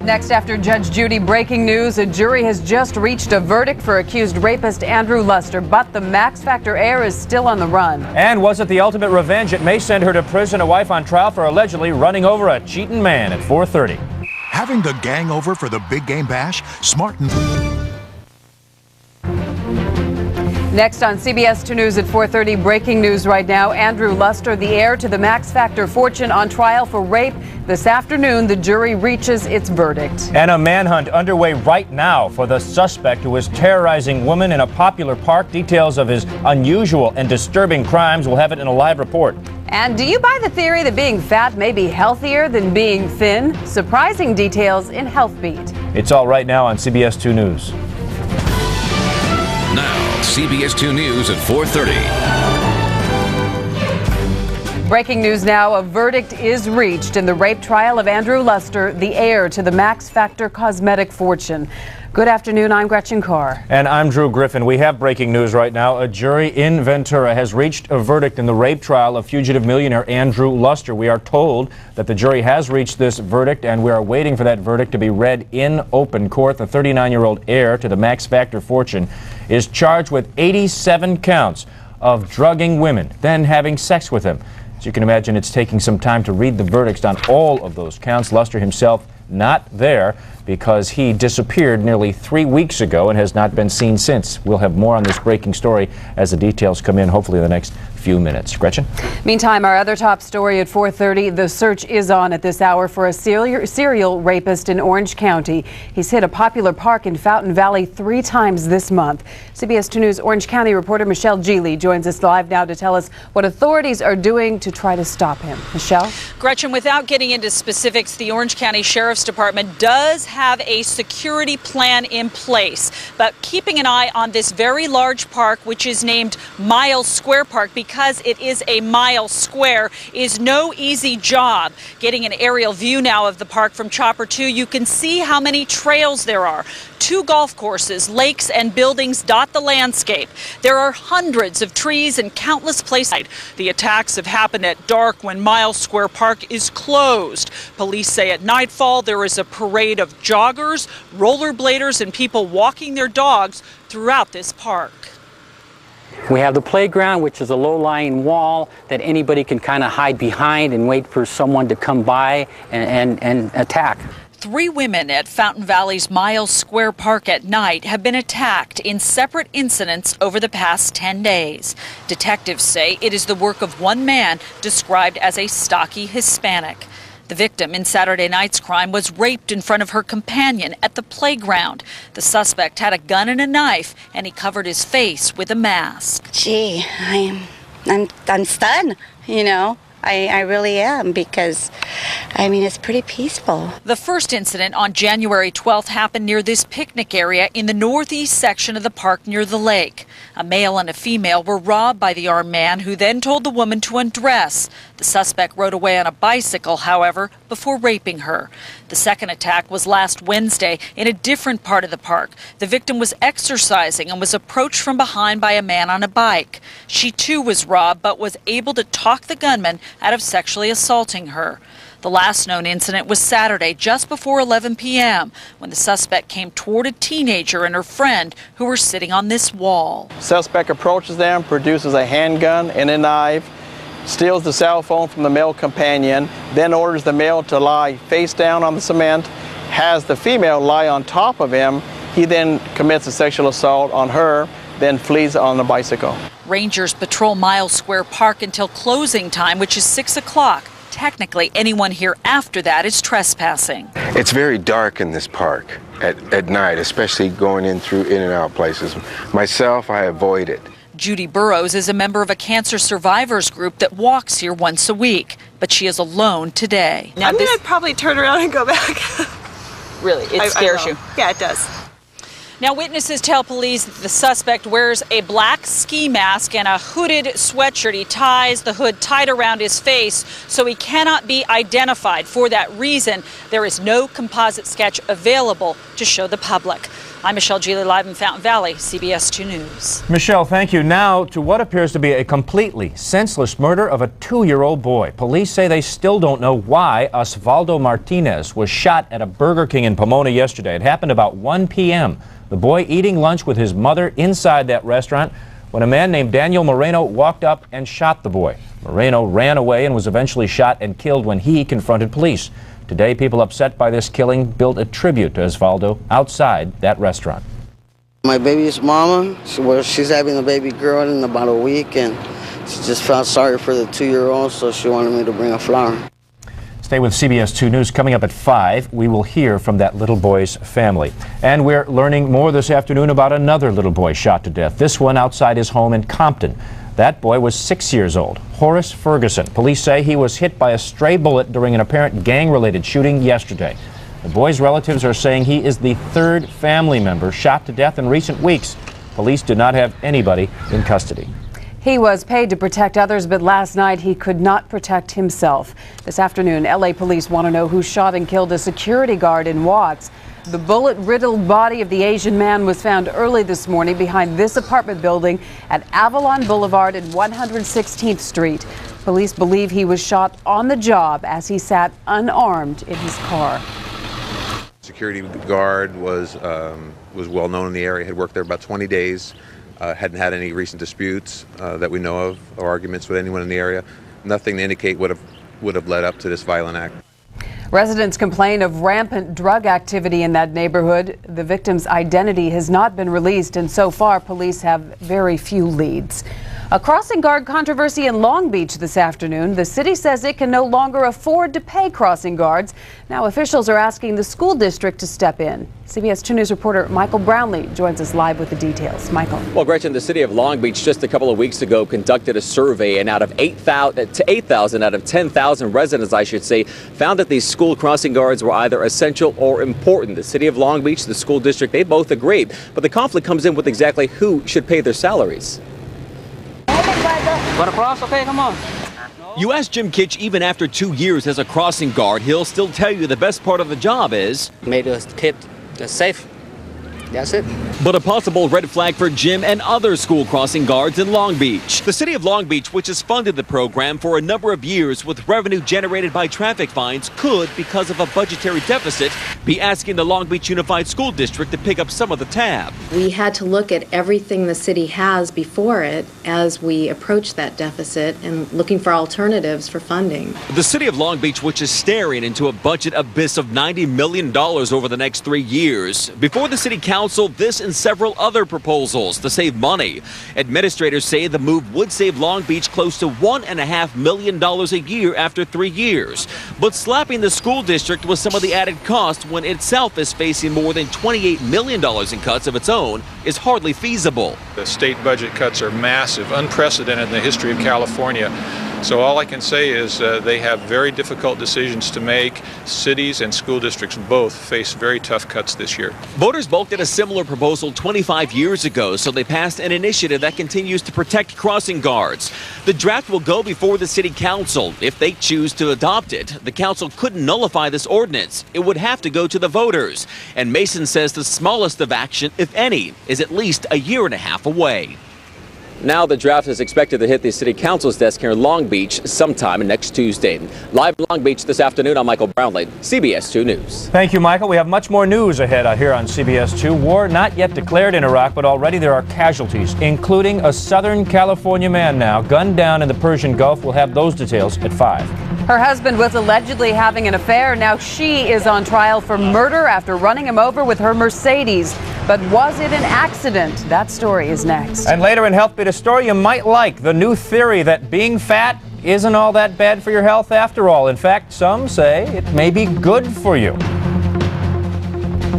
Next, after Judge Judy, breaking news, a jury has just reached a verdict for accused rapist Andrew Luster, but the Max Factor heir is still on the run. And was it the ultimate revenge? It may send her to prison. A wife on trial for allegedly running over a cheating man at 4:30. Having the gang over for the big game bash? Smart and... Next on CBS 2 News at 4:30, breaking news right now. Andrew Luster, the heir to the Max Factor fortune, on trial for rape. This afternoon, the jury reaches its verdict. And a manhunt underway right now for the suspect who was terrorizing women in a popular park. Details of his unusual and disturbing crimes. We'll have it in a live report. And do you buy the theory that being fat may be healthier than being thin? Surprising details in Health Beat. It's all right now on CBS 2 News. Now, CBS 2 News at 4:30. Breaking news now, a verdict is reached in the rape trial of Andrew Luster, the heir to the Max Factor cosmetic fortune. Good afternoon, I'm Gretchen Carr. And I'm Drew Griffin. We have breaking news right now. A jury in Ventura has reached a verdict in the rape trial of fugitive millionaire Andrew Luster. We are told that the jury has reached this verdict, and we are waiting for that verdict to be read in open court. The 39-year-old heir to the Max Factor fortune is charged with 87 counts of drugging women, then having sex with them. As you can imagine, it's taking some time to read the verdicts on all of those counts. Luster himself not there because he disappeared nearly 3 weeks ago and has not been seen since. We'll have more on this breaking story as the details come in, hopefully in the next few minutes. Gretchen? Meantime, our other top story at 4:30, the search is on at this hour for a serial rapist in Orange County. He's hit a popular park in Fountain Valley 3 times this month. CBS 2 News Orange County reporter Michelle Geely joins us live now to tell us what authorities are doing to try to stop him. Michelle? Gretchen, without getting into specifics, the Orange County Sheriff's Department does have a security plan in place, but keeping an eye on this very large park, which is named Mile Square Park because it is a mile square, is no easy job. Getting an aerial view now of the park from Chopper 2, you can see how many trails there are. 2 golf courses, lakes, and buildings dot the landscape. There are hundreds of trees and countless places. The attacks have happened at dark when Mile Square Park is closed. Police say at nightfall there is a parade of joggers, rollerbladers, and people walking their dogs throughout this park. We have the playground, which is a low-lying wall that anybody can kind of hide behind and wait for someone to come by and attack. 3 women at Fountain Valley's Mile Square Park at night have been attacked in separate incidents over the past 10 days. Detectives say it is the work of one man described as a stocky Hispanic. The victim in Saturday night's crime was raped in front of her companion at the playground. The suspect had a gun and a knife, and he covered his face with a mask. Gee, I'm stunned, you know. I really am, because, I mean, it's pretty peaceful. The first incident on January 12th happened near this picnic area in the northeast section of the park near the lake. A male and a female were robbed by the armed man, who then told the woman to undress. The suspect rode away on a bicycle, however, before raping her. The second attack was last Wednesday in a different part of the park. The victim was exercising and was approached from behind by a man on a bike. She too was robbed, but was able to talk the gunman out of sexually assaulting her. The last known incident was Saturday, just before 11 p.m., when the suspect came toward a teenager and her friend who were sitting on this wall. Suspect approaches them, produces a handgun and a knife, steals the cell phone from the male companion, then orders the male to lie face down on the cement, has the female lie on top of him. He then commits a sexual assault on her, then flees on the bicycle. Rangers patrol Mile Square Park until closing time, which is 6 o'clock. Technically, anyone here after that is trespassing. It's very dark in this park at night, especially going in and out places. Myself, I avoid it. Judy Burrows is a member of a cancer survivors group that walks here once a week, but she is alone today. Now, I'm going to probably turn around and go back. Really? It scares you? Yeah, it does. Now, witnesses tell police that the suspect wears a black ski mask and a hooded sweatshirt. He ties the hood tight around his face so he cannot be identified. For that reason, there is no composite sketch available to show the public. I'm Michelle Geely, live in Fountain Valley, CBS 2 News. Michelle, thank you. Now to what appears to be a completely senseless murder of a 2-year-old boy. Police say they still don't know why Osvaldo Martinez was shot at a Burger King in Pomona yesterday. It happened about 1 p.m. The boy eating lunch with his mother inside that restaurant when a man named Daniel Moreno walked up and shot the boy. Moreno ran away and was eventually shot and killed when he confronted police. Today, people upset by this killing built a tribute to Osvaldo outside that restaurant. My baby's mama, she's having a baby girl in about a week, and she just felt sorry for the 2-year-old, so she wanted me to bring a flower. Stay with CBS 2 News. Coming up at 5, we will hear from that little boy's family. And we're learning more this afternoon about another little boy shot to death, this one outside his home in Compton. That boy was 6 years old, Horace Ferguson. Police say he was hit by a stray bullet during an apparent gang-related shooting yesterday. The boy's relatives are saying he is the 3rd family member shot to death in recent weeks. Police did not have anybody in custody. He was paid to protect others, but last night he could not protect himself. This afternoon, LA police want to know who shot and killed a security guard in Watts. The bullet-riddled body of the Asian man was found early this morning behind this apartment building at Avalon Boulevard and 116th Street. Police believe he was shot on the job as he sat unarmed in his car. Security guard was well known in the area, had worked there about 20 days, hadn't had any recent disputes that we know of or arguments with anyone in the area. Nothing to indicate would have led up to this violent act. Residents complain of rampant drug activity in that neighborhood. The victim's identity has not been released, and so far police have very few leads. A crossing guard controversy in Long Beach this afternoon. The city says it can no longer afford to pay crossing guards. Now officials are asking the school district to step in. CBS 2 News reporter Michael Brownlee joins us live with the details. Michael. Well, Gretchen, the city of Long Beach just a couple of weeks ago conducted a survey, and out of 8,000 out of 10,000 residents, I should say, found that these school crossing guards were either essential or important. The city of Long Beach, the school district, they both agree. But the conflict comes in with exactly who should pay their salaries. Want to cross? Okay, come on. You ask Jim Kitch, even after 2 years as a crossing guard, he'll still tell you the best part of the job is Made us keep safe. That's it. but a possible red flag for Jim and other school crossing guards in Long Beach. The city of Long Beach, which has funded the program for a number of years with revenue generated by traffic fines, could, because of a budgetary deficit, be asking the Long Beach Unified School District to pick up some of the tab. We had to look at everything the city has before it as we approach that deficit and looking for alternatives for funding. The city of Long Beach, which is staring into a budget abyss of $90 million over the next 3 years. Before the city council, this and several other proposals to save money. Administrators say the move would save Long Beach close to $1.5 million a year after 3 years. But slapping the school district with some of the added cost when itself is facing more than $28 million in cuts of its own is hardly feasible. The state budget cuts are massive, unprecedented in the history of California. So all I can say is they have very difficult decisions to make. Cities and school districts both face very tough cuts this year. Voters balked at a similar proposal 25 years ago, so they passed an initiative that continues to protect crossing guards. The draft will go before the city council. If they choose to adopt it, the council couldn't nullify this ordinance. It would have to go to the voters. And Mason says the smallest of action, if any, is at least a year and a half away. Now the draft is expected to hit the city council's desk here in Long Beach sometime next Tuesday. Live in Long Beach this afternoon, I'm Michael Brownlee, CBS 2 News. Thank you, Michael. We have much more news ahead here on CBS 2. War not yet declared in Iraq, but already there are casualties, including a Southern California man now gunned down in the Persian Gulf. We'll have those details at 5. Her husband was allegedly having an affair. Now she is on trial for murder after running him over with her Mercedes. But was it an accident? That story is next. And later in Health Beat, a story you might like. The new theory that being fat isn't all that bad for your health after all. In fact, some say it may be good for you.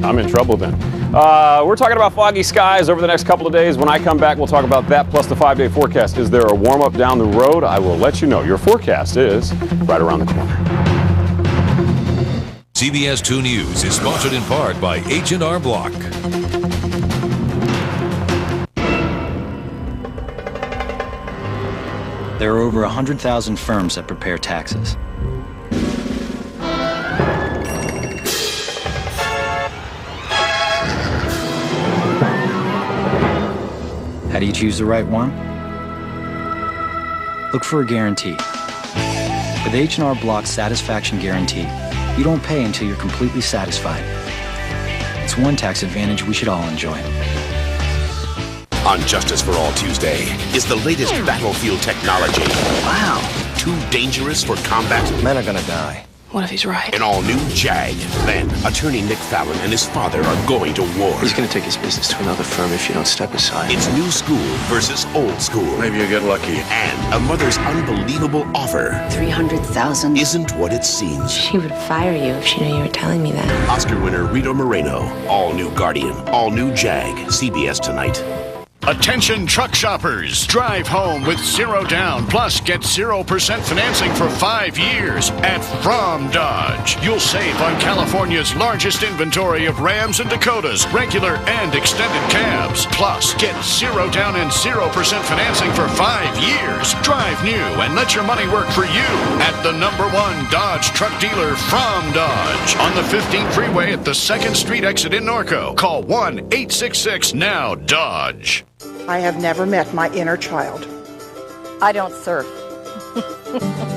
I'm in trouble then. We're talking about foggy skies over the next couple of days. When I come back, we'll talk about that plus the 5-day forecast. Is there a warm-up down the road? I will let you know. Your forecast is right around the corner. CBS 2 News is sponsored in part by H&R Block. There are over 100,000 firms that prepare taxes. do you choose the right one? Look for a guarantee. With H&R Block's Satisfaction Guarantee, you don't pay until you're completely satisfied. It's one tax advantage we should all enjoy. On Justice for All Tuesday is the latest battlefield technology. Wow. Too dangerous for combat? Men are gonna die. What if he's right? An all-new JAG. Then, attorney Nick Fallon and his father are going to war. He's gonna take his business to another firm if you don't step aside. It's new school versus old school. Maybe you get lucky. And a mother's unbelievable offer. 300,000. Isn't what it seems. She would fire you if she knew you were telling me that. Oscar winner Rita Moreno. All new Guardian. All new JAG. CBS tonight. Attention truck shoppers. Drive home with 0 down, plus get 0% financing for 5 years at From Dodge. You'll save on California's largest inventory of Rams and Dakotas, regular and extended cabs. Plus, get 0 down and 0% financing for 5 years. Drive new and let your money work for you at the #1 Dodge truck dealer, From Dodge, on the 15 freeway at the 2nd Street exit in Norco. Call 1-866-NOW-DODGE. I have never met my inner child. I don't surf.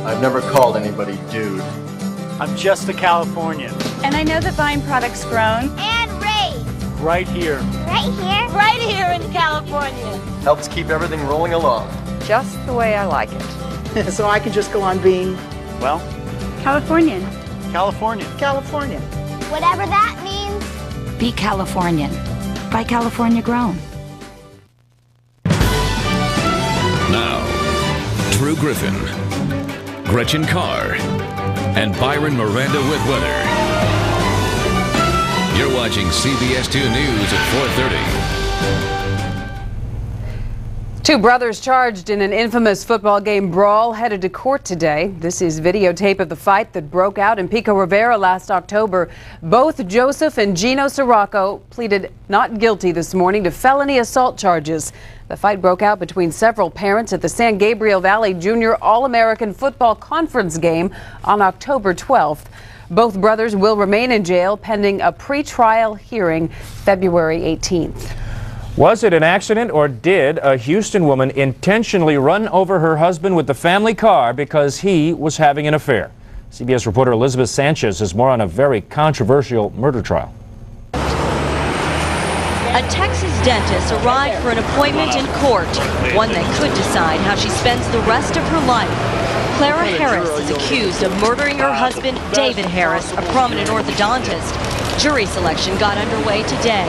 I've never called anybody dude. I'm just a Californian. And I know that buying products grown and raised right here. Right here? Right here in California. Helps keep everything rolling along. Just the way I like it. So I can just go on being, well, Californian. Californian. Californian. Whatever that means. Be Californian. Buy California grown. Now, Drew Griffin, Gretchen Carr, and Byron Miranda with weather. You're watching CBS 2 News at 4:30. 2 brothers charged in an infamous football game brawl headed to court today. This is videotape of the fight that broke out in Pico Rivera last October. Both Joseph and Gino Sirocco pleaded not guilty this morning to felony assault charges. The fight broke out between several parents at the San Gabriel Valley Junior All-American Football Conference game on October 12th. Both brothers will remain in jail pending a pretrial hearing February 18th. Was it an accident, or did a Houston woman intentionally run over her husband with the family car because he was having an affair? CBS reporter Elizabeth Sanchez has more on a very controversial murder trial. A Texas dentist arrived for an appointment in court, one that could decide how she spends the rest of her life. Clara Harris is accused of murdering her husband, David Harris, a prominent orthodontist. Jury selection got underway today.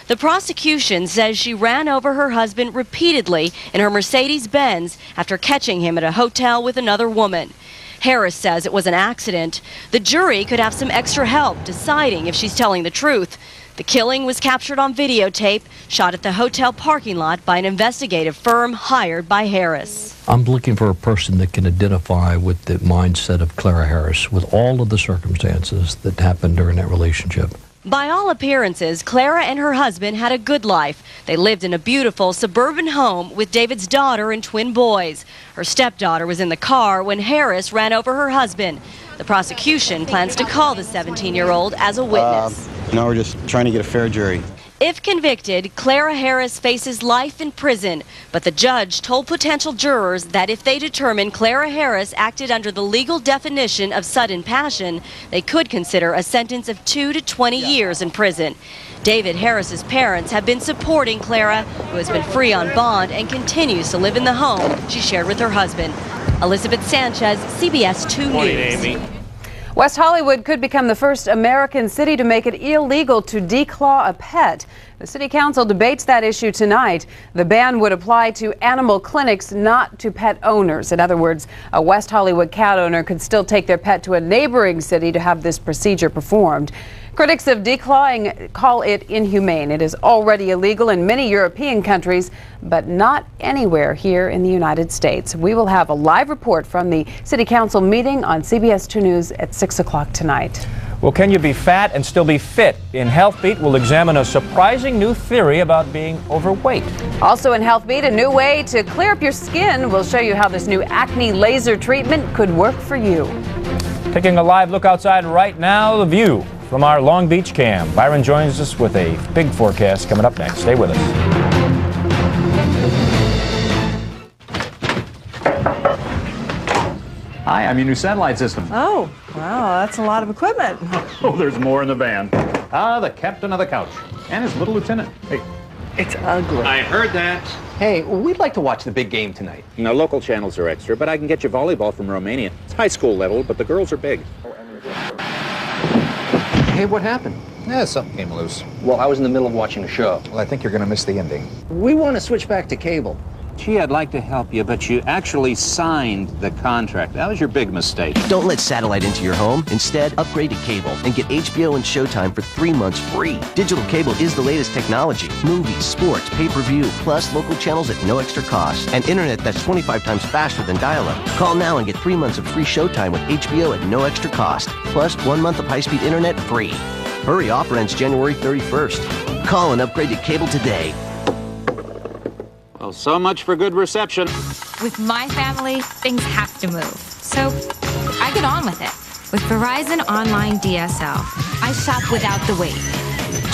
The prosecution says she ran over her husband repeatedly in her Mercedes-Benz after catching him at a hotel with another woman. Harris says it was an accident. The jury could have some extra help deciding if she's telling the truth. The killing was captured on videotape, shot at the hotel parking lot by an investigative firm hired by Harris. I'm looking for a person that can identify with the mindset of Clara Harris, with all of the circumstances that happened during that relationship. By all appearances, Clara and her husband had a good life. They lived in a beautiful suburban home with David's daughter and twin boys. Her stepdaughter was in the car when Harris ran over her husband. The prosecution plans to call the 17-year-old as a witness. Now we're just trying to get a fair jury. If convicted, Clara Harris faces life in prison, but the judge told potential jurors that if they determine Clara Harris acted under the legal definition of sudden passion, they could consider a sentence of 2 to 20 years in prison. David Harris's parents have been supporting Clara, who has been free on bond and continues to live in the home she shared with her husband. Elizabeth Sanchez, CBS 2 News. West Hollywood could become the first American city to make it illegal to declaw a pet. The city council debates that issue tonight. The ban would apply to animal clinics, not to pet owners. In other words, a West Hollywood cat owner could still take their pet to a neighboring city to have this procedure performed. Critics of declawing call it inhumane. It is already illegal in many European countries, but not anywhere here in the United States. We will have a live report from the City Council meeting on CBS 2 News at 6 o'clock tonight. Well, can you be fat and still be fit? In Health Beat, we'll examine a surprising new theory about being overweight. Also in Health Beat, a new way to clear up your skin. We'll show you how this new acne laser treatment could work for you. Taking a live look outside right now, the view from our Long Beach cam. Byron joins us with a big forecast coming up next. Stay with us. Hi, I'm your new satellite system. Oh, wow, that's a lot of equipment. Oh, there's more in the van. The captain of the couch and his little lieutenant. Hey. It's ugly. I heard that. Hey, we'd like to watch the big game tonight. No, local channels are extra, but I can get you volleyball from Romania. It's high school level, but the girls are big. Hey, what happened? Yeah, something came loose. Well, I was in the middle of watching a show. Well, I think you're going to miss the ending. We want to switch back to cable. Gee, I'd like to help you, but you actually signed the contract. That was your big mistake. Don't let satellite into your home. Instead, upgrade to cable and get HBO and Showtime for 3 months free. Digital cable is the latest technology. Movies, sports, pay-per-view, plus local channels at no extra cost. And internet that's 25 times faster than dial-up. Call now and get 3 months of free Showtime with HBO at no extra cost. Plus 1 month of high-speed internet free. Hurry, offer ends January 31st. Call and upgrade to cable today. Well, so much for good reception. With my family, things have to move. So I get on with it. With Verizon Online DSL, I shop without the wait.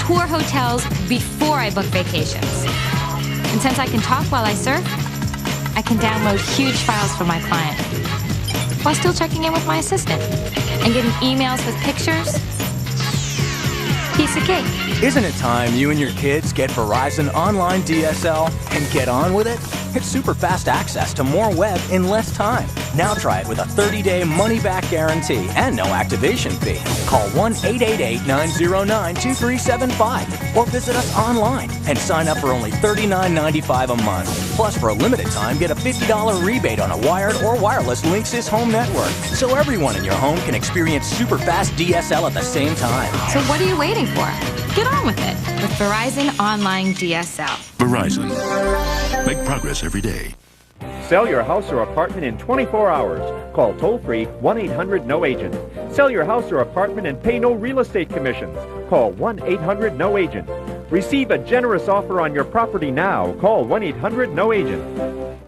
Tour hotels before I book vacations. And since I can talk while I surf, I can download huge files for my client while still checking in with my assistant and getting emails with pictures. Piece of cake. Isn't it time you and your kids get Verizon Online DSL and get on with it? It's super fast access to more web in less time. Now try it with a 30-day money-back guarantee and no activation fee. Call 1-888-909-2375 or visit us online and sign up for only $39.95 a month. Plus, for a limited time, get a $50 rebate on a wired or wireless Linksys home network. So everyone in your home can experience super fast DSL at the same time. So what are you waiting for? Get on with it with Verizon Online DSL. Verizon. Make progress every day. Sell your house or apartment in 24 hours. Call toll-free 1-800-NO-AGENT. Sell your house or apartment and pay no real estate commissions. Call 1-800-NO-AGENT. Receive a generous offer on your property now. Call 1-800-NO-AGENT.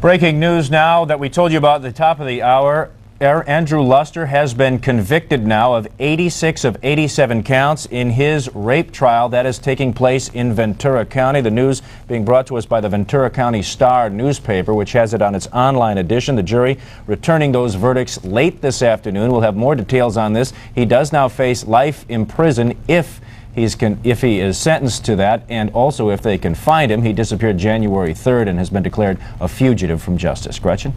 Breaking news now that we told you about at the top of the hour. Andrew Luster has been convicted now of 86 of 87 counts in his rape trial that is taking place in Ventura County. The news being brought to us by the Ventura County Star newspaper, which has it on its online edition. The jury returning those verdicts late this afternoon. We'll have more details on this. He does now face life in prison if he is sentenced to that, and also if they can find him. He disappeared January 3rd and has been declared a fugitive from justice. Gretchen?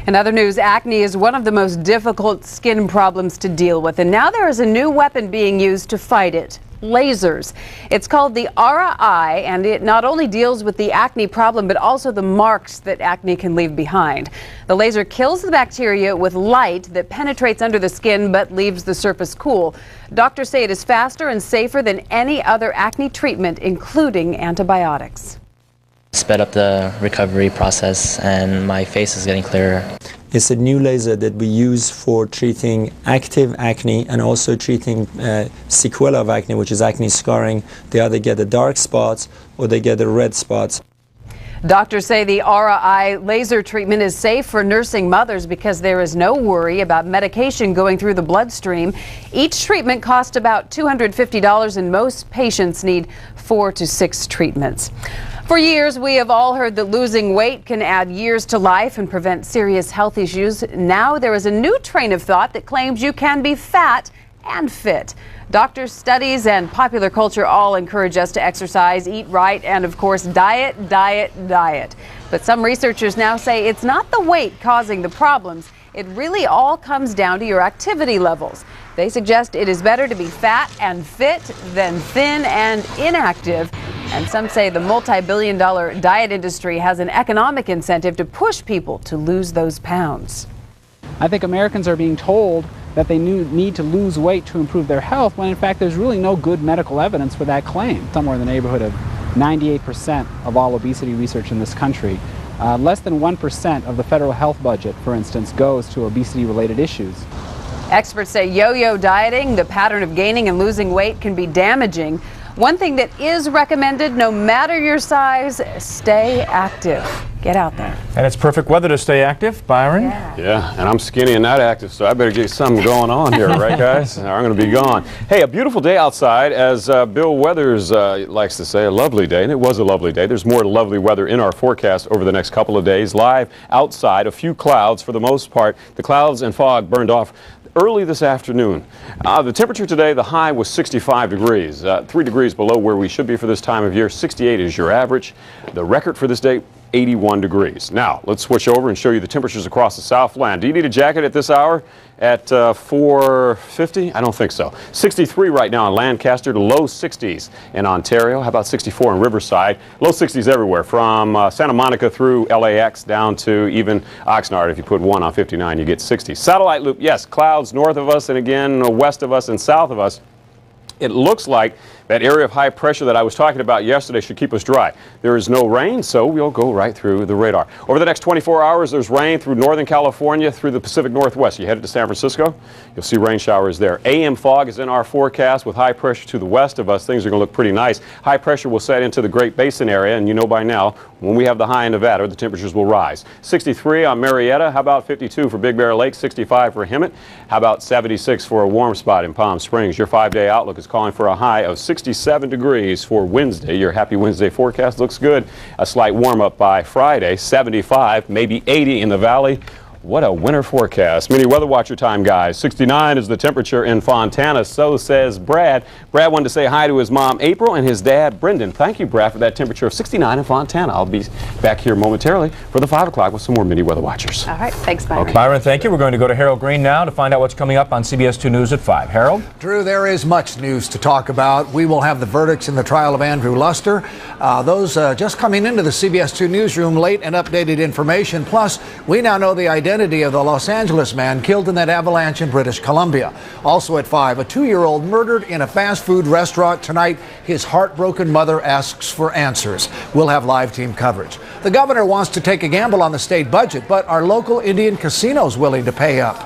In other news, acne is one of the most difficult skin problems to deal with, and now there is a new weapon being used to fight it. Lasers. It's called the Aura Eye, and it not only deals with the acne problem, but also the marks that acne can leave behind. The laser kills the bacteria with light that penetrates under the skin but leaves the surface cool. Doctors say it is faster and safer than any other acne treatment, including antibiotics. Sped up the recovery process, and my face is getting clearer. It's a new laser that we use for treating active acne and also treating sequelae of acne, which is acne scarring. They either get the dark spots or they get the red spots. Doctors say the Aura Eye laser treatment is safe for nursing mothers because there is no worry about medication going through the bloodstream. Each treatment costs about $250, and most patients need 4 to 6 treatments. For years, we have all heard that losing weight can add years to life and prevent serious health issues. Now there is a new train of thought that claims you can be fat and fit. Doctors, studies, and popular culture all encourage us to exercise, eat right, and of course, diet. But some researchers now say it's not the weight causing the problems. It really all comes down to your activity levels. They suggest it is better to be fat and fit than thin and inactive. And some say the multi-billion-dollar diet industry has an economic incentive to push people to lose those pounds. I think Americans are being told that they need to lose weight to improve their health, when in fact there's really no good medical evidence for that claim. Somewhere in the neighborhood of 98% of all obesity research in this country. Less than 1% of the federal health budget, for instance, goes to obesity-related issues. Experts say yo-yo dieting, the pattern of gaining and losing weight, can be damaging. One thing that is recommended, no matter your size, stay active. Get out there. And it's perfect weather to stay active. Byron? Yeah, and I'm skinny and not active, so I better get something going on here, right, guys? Or I'm going to be gone. Hey, a beautiful day outside, as Bill Weathers likes to say, a lovely day, and it was a lovely day. There's more lovely weather in our forecast over the next couple of days. Live outside, a few clouds for the most part. The clouds and fog burned off early this afternoon. The temperature today, the high was 65 degrees, 3 degrees below where we should be for this time of year. 68 is your average. The record for this day, 81 degrees. Now, let's switch over and show you the temperatures across the Southland. Do you need a jacket at this hour at 4:50? I don't think so. 63 right now in Lancaster, to low 60s in Ontario. How about 64 in Riverside? Low 60s everywhere, from Santa Monica through LAX down to even Oxnard. If you put 1 on 59, you get 60. Satellite loop, yes, clouds north of us and again west of us and south of us. It looks like that area of high pressure that I was talking about yesterday should keep us dry. There is no rain, so we'll go right through the radar. Over the next 24 hours, there's rain through northern California, through the Pacific Northwest. You headed to San Francisco, you'll see rain showers there. AM fog is in our forecast with high pressure to the west of us. Things are going to look pretty nice. High pressure will set into the Great Basin area, and you know by now, when we have the high in Nevada, the temperatures will rise. 63 on Marietta. How about 52 for Big Bear Lake? 65 for Hemet. How about 76 for a warm spot in Palm Springs? Your 5-day outlook is calling for a high of 67 degrees for Wednesday. Your happy Wednesday forecast looks good. A slight warm up by Friday. 75, maybe 80 in the valley. What a winter forecast. Mini weather watcher time, guys. 69 is the temperature in Fontana. So says Brad. Brad wanted to say hi to his mom, April, and his dad, Brendan. Thank you, Brad, for that temperature of 69 in Fontana. I'll be back here momentarily for the 5 o'clock with some more mini weather watchers. All right. Thanks, Byron. Okay. Byron, thank you. We're going to go to Harold Green now to find out what's coming up on CBS 2 News at 5. Harold? Drew, there is much news to talk about. We will have the verdicts in the trial of Andrew Luster. Those just coming into the CBS 2 newsroom, late and updated information. Plus, we now know the identity of the Los Angeles man killed in that avalanche in British Columbia. Also at 5, a 2-year-old murdered in a fast food restaurant tonight. His heartbroken mother asks for answers. We'll have live team coverage. The governor wants to take a gamble on the state budget, but are local Indian casinos willing to pay up?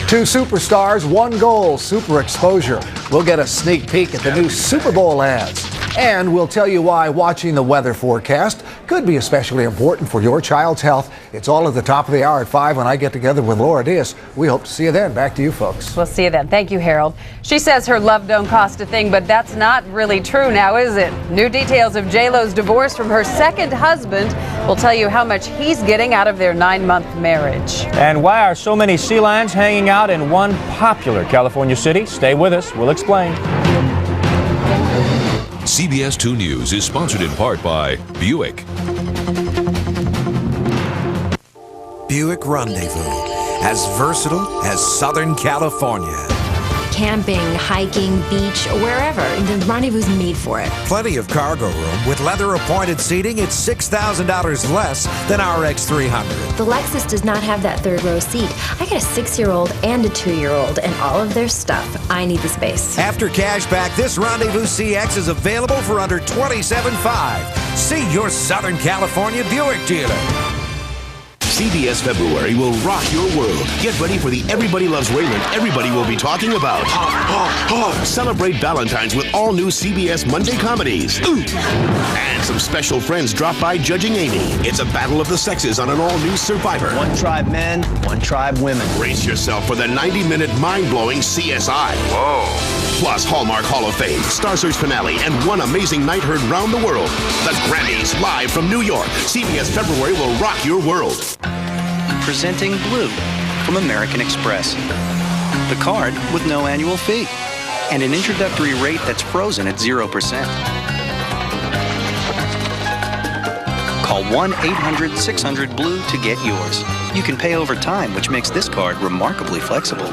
Two superstars, one goal, super exposure. We'll get a sneak peek at the new Super Bowl ads. And we'll tell you why watching the weather forecast could be especially important for your child's health. It's all at the top of the hour at 5 when I get together with Laura Diaz. We hope to see you then. Back to you folks. We'll see you then. Thank you, Harold. She says her love don't cost a thing, but that's not really true now, is it? New details of J-Lo's divorce from her second husband will tell you how much he's getting out of their 9-month marriage. And why are so many sea lions hanging out in one popular California city? Stay with us. We'll explain. CBS 2 News is sponsored in part by Buick. Buick Rendezvous, as versatile as Southern California. Camping, hiking, beach, wherever. The Rendezvous's made for it. Plenty of cargo room. With leather-appointed seating, it's $6,000 less than our X300. The Lexus does not have that third row seat. I got a 6-year-old and a 2-year-old and all of their stuff. I need the space. After cash back, this Rendezvous CX is available for under $27,500. See your Southern California Buick dealer. CBS February will rock your world. Get ready for the Everybody Loves Raymond everybody will be talking about. Celebrate Valentine's with all new CBS Monday comedies. And some special friends drop by judging Amy. It's a battle of the sexes on an all-new Survivor. One tribe men, one tribe women. Brace yourself for the 90-minute mind-blowing CSI. Whoa. Plus Hallmark Hall of Fame, Star Search finale, and one amazing night heard round the world. The Grammys live from New York. CBS February will rock your world. Presenting Blue from American Express. The card with no annual fee and an introductory rate that's frozen at 0%. Call 1-800-600-BLUE to get yours. You can pay over time, which makes this card remarkably flexible.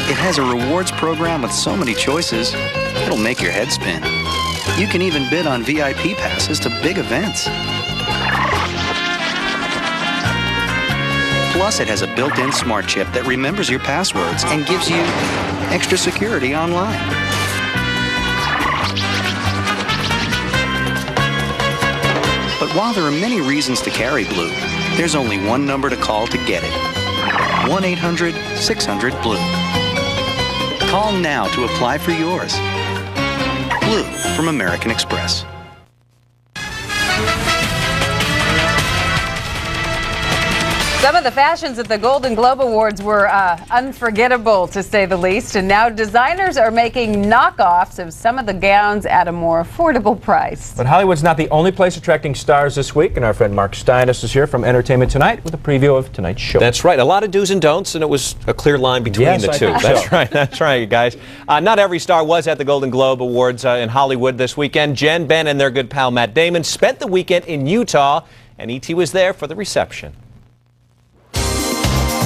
It has a rewards program with so many choices, it'll make your head spin. You can even bid on VIP passes to big events. Plus, it has a built-in smart chip that remembers your passwords and gives you extra security online. But while there are many reasons to carry Blue, there's only one number to call to get it. 1-800-600-BLUE. Call now to apply for yours. Blue from American Express. Some of the fashions at the Golden Globe Awards were unforgettable, to say the least, and now designers are making knockoffs of some of the gowns at a more affordable price. But Hollywood's not the only place attracting stars this week, and our friend Mark Steinis is here from Entertainment Tonight with a preview of tonight's show. That's right. A lot of do's and don'ts, and it was a clear line between the two. That's right. That's right, guys. Not every star was at the Golden Globe Awards in Hollywood this weekend. Jen, Ben, and their good pal Matt Damon spent the weekend in Utah, and E.T. was there for the reception.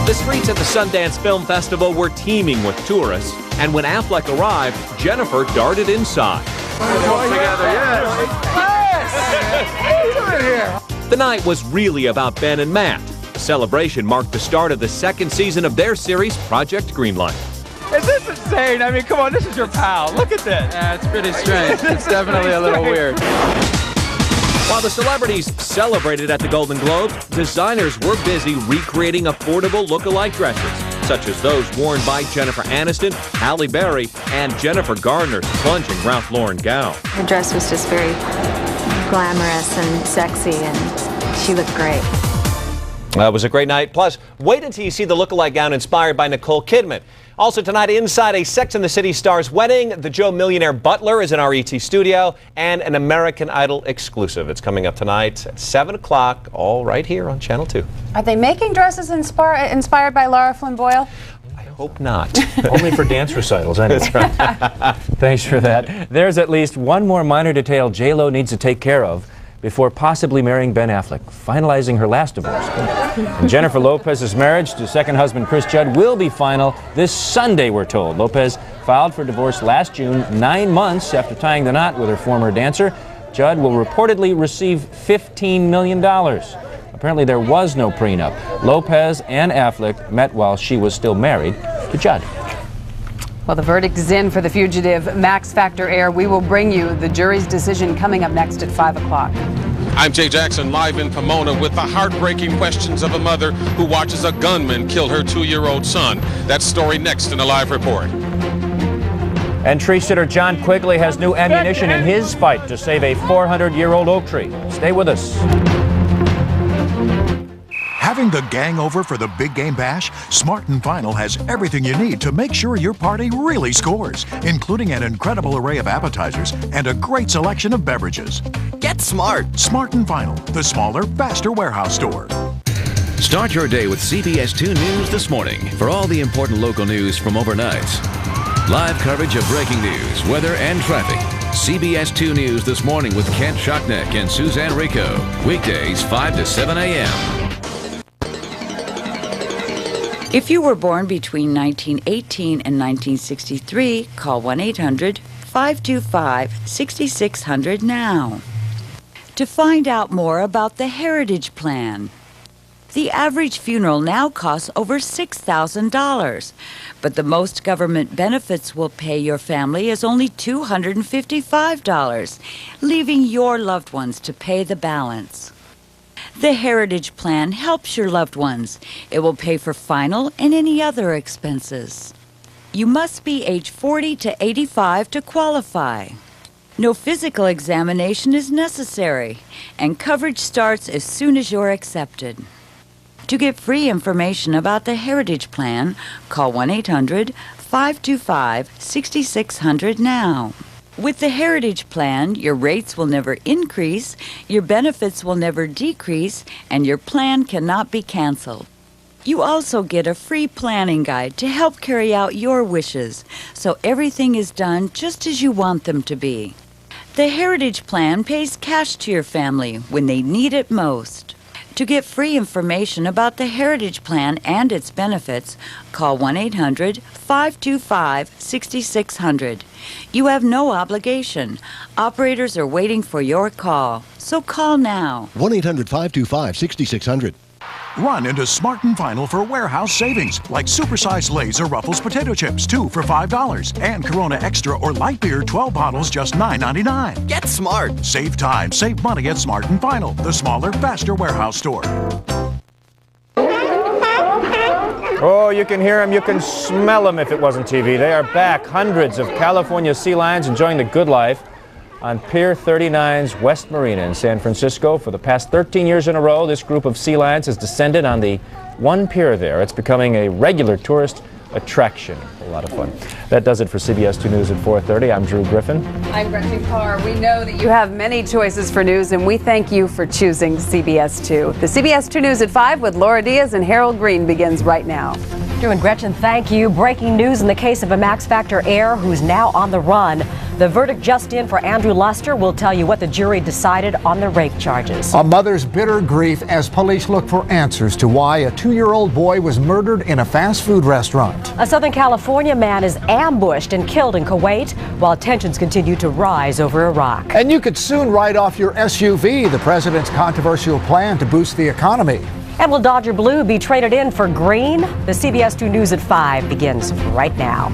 The streets at the Sundance Film Festival were teeming with tourists, and when Affleck arrived, Jennifer darted inside. The night was really about Ben and Matt. The celebration marked the start of the second season of their series, Project Greenlight. Is this insane? I mean, come on, this is your pal. Look at this. Yeah, it's pretty strange. It's definitely a little weird. While the celebrities celebrated at the Golden Globes, designers were busy recreating affordable look-alike dresses, such as those worn by Jennifer Aniston, Halle Berry, and Jennifer Garner's plunging Ralph Lauren gown. Her dress was just very glamorous and sexy, and she looked great. It was a great night. Plus, wait until you see the look-alike gown inspired by Nicole Kidman. Also tonight, inside a Sex and the City star's wedding, the Joe Millionaire Butler is in our ET studio, and an American Idol exclusive. It's coming up tonight at 7 o'clock, all right here on Channel 2. Are they making dresses inspired by Lara Flynn Boyle? I hope not. Only for dance recitals, anyway. That's right. Thanks for that. There's at least one more minor detail J-Lo needs to take care of before possibly marrying Ben Affleck, finalizing her last divorce. And Jennifer Lopez's marriage to second husband Chris Judd will be final this Sunday, we're told. Lopez filed for divorce last June, 9 months after tying the knot with her former dancer. Judd will reportedly receive $15 million. Apparently there was no prenup. Lopez and Affleck met while she was still married to Judd. Well, the verdict is in for the fugitive Max Factor heir. We will bring you the jury's decision coming up next at 5 o'clock. I'm Jay Jackson, live in Pomona with the heartbreaking questions of a mother who watches a gunman kill her 2-year-old son. That story next in a live report. And tree sitter John Quigley has new ammunition in his fight to save a 400-year-old oak tree. Stay with us. Having the gang over for the big game bash? Smart & Final has everything you need to make sure your party really scores, including an incredible array of appetizers and a great selection of beverages. Get smart. Smart & Final, the smaller, faster warehouse store. Start your day with CBS 2 News this morning for all the important local news from overnight. Live coverage of breaking news, weather, and traffic. CBS 2 News this morning with Kent Schockneck and Suzanne Rico. Weekdays 5 to 7 a.m. If you were born between 1918 and 1963, call 1-800-525-6600 now. To find out more about the Heritage Plan. The average funeral now costs over $6,000, but the most government benefits will pay your family is only $255, leaving your loved ones to pay the balance. The Heritage Plan helps your loved ones. It will pay for final and any other expenses. You must be age 40 to 85 to qualify. No physical examination is necessary, and coverage starts as soon as you're accepted. To get free information about the Heritage Plan, call 1-800-525-6600 now. With the Heritage Plan, your rates will never increase, your benefits will never decrease, and your plan cannot be canceled. You also get a free planning guide to help carry out your wishes, so everything is done just as you want them to be. The Heritage Plan pays cash to your family when they need it most. To get free information about the Heritage Plan and its benefits, call 1-800-525-6600. You have no obligation. Operators are waiting for your call, so call now. 1-800-525-6600. Run into Smart & Final for warehouse savings, like supersized Lay's or Ruffles potato chips, 2 for $5, and Corona Extra or Light Beer 12 bottles, just $9.99. Get smart. Save time, save money at Smart & Final, the smaller, faster warehouse store. Oh, you can hear them, you can smell them if it wasn't TV. They are back. Hundreds of California sea lions enjoying the good life on Pier 39's West Marina in San Francisco. For the past 13 years in a row, this group of sea lions has descended on the one pier there. It's becoming a regular tourist attraction. A lot of fun. That does it for CBS 2 News at 4:30. I'm Drew Griffin. I'm Gretchen Carr. We know that you have many choices for news, and we thank you for choosing CBS 2. The CBS 2 News at 5 with Laura Diaz and Harold Green begins right now. Drew and Gretchen, thank you. Breaking news in the case of a Max Factor heir who's now on the run. The verdict just in for Andrew Luster. We'll tell you what the jury decided on the rape charges. A mother's bitter grief as police look for answers to why a 2-year-old boy was murdered in a fast food restaurant. A Southern California man is ambushed and killed in Kuwait while tensions continue to rise over Iraq. And you could soon write off your SUV, the president's controversial plan to boost the economy. And will Dodger Blue be traded in for green? The CBS 2 News at 5 begins right now.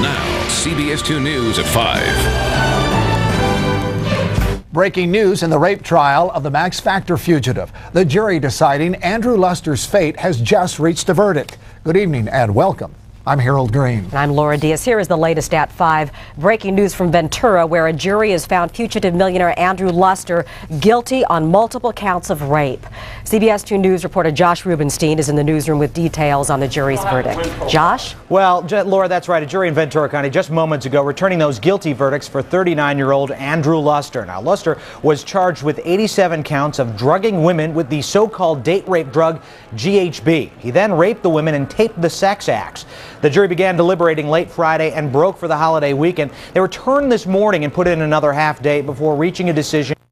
Now, CBS 2 News at 5. Breaking news in the rape trial of the Max Factor fugitive. The jury deciding Andrew Luster's fate has just reached a verdict. Good evening and welcome. I'm Harold Green. And I'm Laura Diaz. Here is the latest at 5. Breaking news from Ventura, where a jury has found fugitive millionaire Andrew Luster guilty on multiple counts of rape. CBS 2 News reporter Josh Rubenstein is in the newsroom with details on the jury's verdict. Josh? Well, Laura, that's right. A jury in Ventura County just moments ago returning those guilty verdicts for 39-year-old Andrew Luster. Now, Luster was charged with 87 counts of drugging women with the so-called date rape drug GHB. He then raped the women and taped the sex acts. The jury began deliberating late Friday and broke for the holiday weekend. They returned this morning and put in another half day before reaching a decision